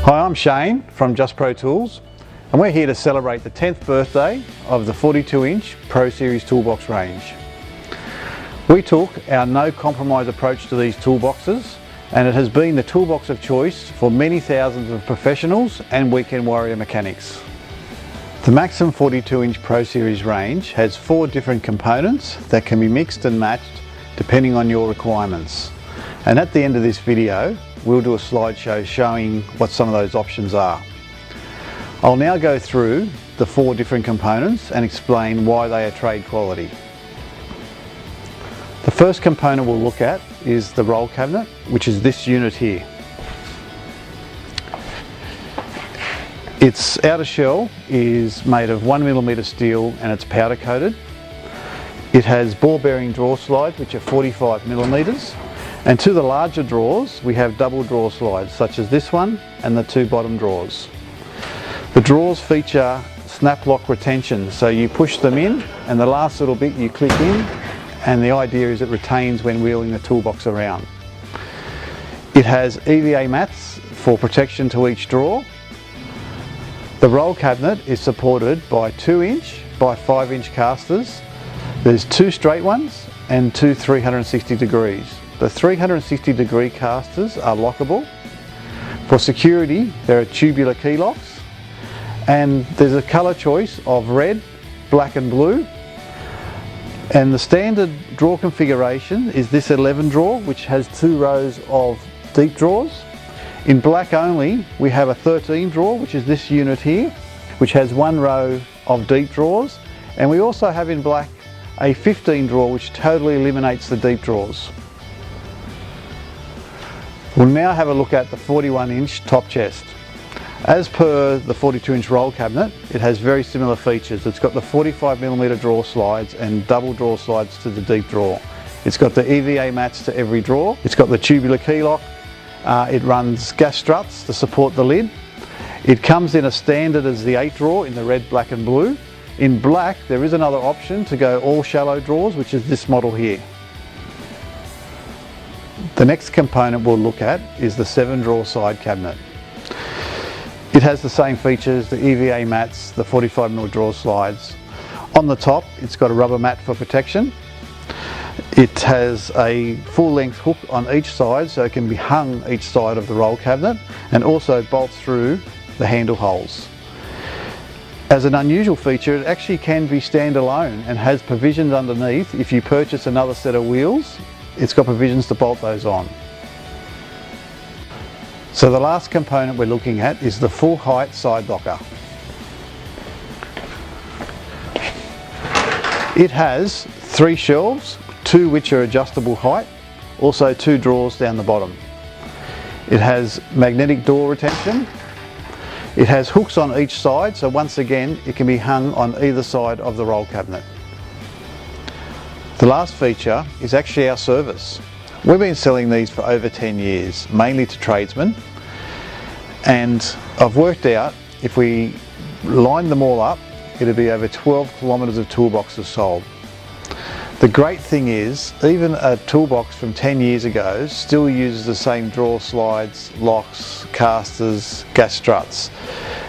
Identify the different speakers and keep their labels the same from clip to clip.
Speaker 1: Hi, I'm Shane from Just Pro Tools, and we're here to celebrate the 10th birthday of the 42-inch Pro Series toolbox range. We took our no compromise approach to these toolboxes, and it has been the toolbox of choice for many thousands of professionals and weekend warrior mechanics. The Maxim 42-inch Pro Series range has 4 different components that can be mixed and matched depending on your requirements. And at the end of this video, we'll do a slideshow showing what some of those options are. I'll now go through the 4 different components and explain why they are trade quality. The first component we'll look at is the roll cabinet, which is this unit here. Its outer shell is made of 1mm steel and it's powder coated. It has ball bearing drawer slides which are 45mm. And to the larger drawers, we have double drawer slides, such as this one and the 2 bottom drawers. The drawers feature snap lock retention, so you push them in and the last little bit you click in, and the idea is it retains when wheeling the toolbox around. It has EVA mats for protection to each drawer. The roll cabinet is supported by 2-inch by 5-inch castors. There's 2 straight ones and 2 360 degrees. The 360 degree castors are lockable. For security, there are tubular key locks, and there's a colour choice of red, black and blue. And the standard drawer configuration is this 11 drawer, which has 2 rows of deep drawers. In black only, we have a 13 drawer, which is this unit here, which has 1 row of deep drawers. And we also have in black a 15 drawer, which totally eliminates the deep drawers. We'll now have a look at the 41-inch top chest. As per the 42-inch roll cabinet, it has very similar features. It's got the 45mm drawer slides and double drawer slides to the deep drawer. It's got the EVA mats to every drawer. It's got the tubular key lock. It runs gas struts to support the lid. It comes in a standard as the 8 drawer in the red, black and blue. In black, there is another option to go all shallow drawers, which is this model here. The next component we'll look at is the 7-drawer side cabinet. It has the same features, the EVA mats, the 45mm drawer slides. On the top, it's got a rubber mat for protection. It has a full-length hook on each side, so it can be hung each side of the roll cabinet, and also bolts through the handle holes. As an unusual feature, it actually can be standalone and has provisions underneath. If you purchase another set of wheels, it's got provisions to bolt those on. So the last component we're looking at is the full height side locker. It has 3 shelves, 2 which are adjustable height, also 2 drawers down the bottom. It has magnetic door retention. It has hooks on each side, so once again it can be hung on either side of the roll cabinet. The last feature is actually our service. We've been selling these for over 10 years, mainly to tradesmen, and I've worked out if we line them all up, it'll be over 12 kilometres of toolboxes sold. The great thing is, even a toolbox from 10 years ago still uses the same drawer slides, locks, castors, gas struts.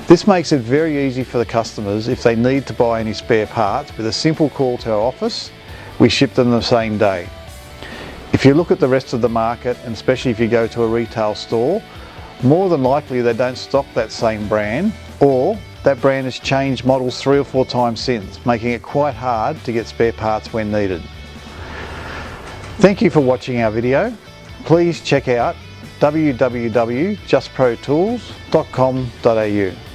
Speaker 1: This makes it very easy for the customers if they need to buy any spare parts. With a simple call to our office, we ship them the same day. If you look at the rest of the market, and especially if you go to a retail store, more than likely they don't stock that same brand, or that brand has changed models 3 or 4 times since, making it quite hard to get spare parts when needed. Thank you for watching our video. Please check out www.justprotools.com.au.